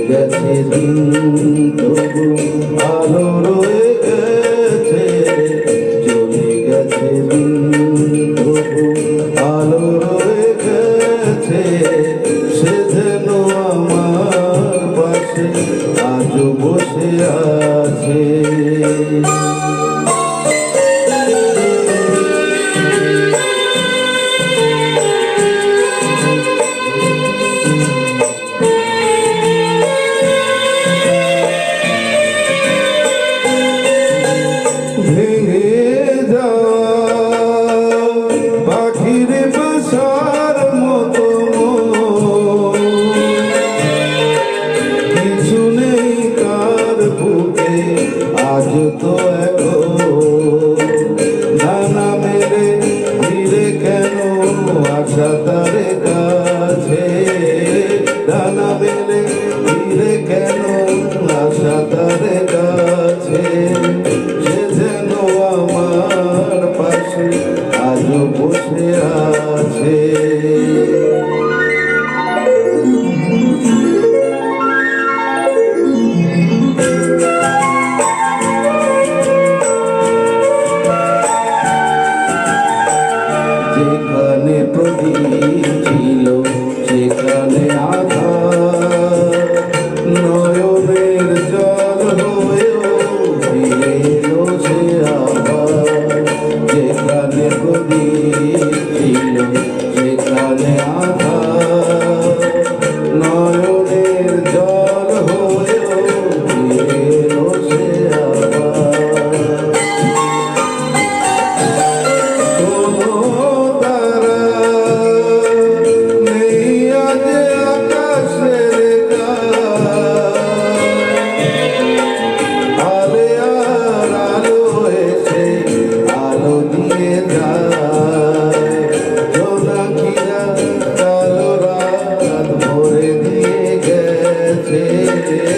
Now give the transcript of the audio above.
গেছে দিন তবু আলো রয়ে গেছে, চলে গেছে দিন তবু আলো রয়ে গেছে, সে যেন আমার পাশে আজও বসে আছে। পাখির বাসার মতো কিছু নেই কার বুকে, আজ তো ডানা মেলে ধীরে কেন আশা তারে কাছে, ডানা মেলে ধীরে কেন আশা তারে কাছে, সে যেন আমার পাশে আজও বসে আছে। যেখানে প্রদীপ ছিল সেখানে আধার, নয়নের জল হয়েও ফিরে এলো সে আবার। যেখানে প্রদীপ ছিল সেখানে আধার, নয়নের জল হয়েও ফিরে এলো সে আবার। Yeah.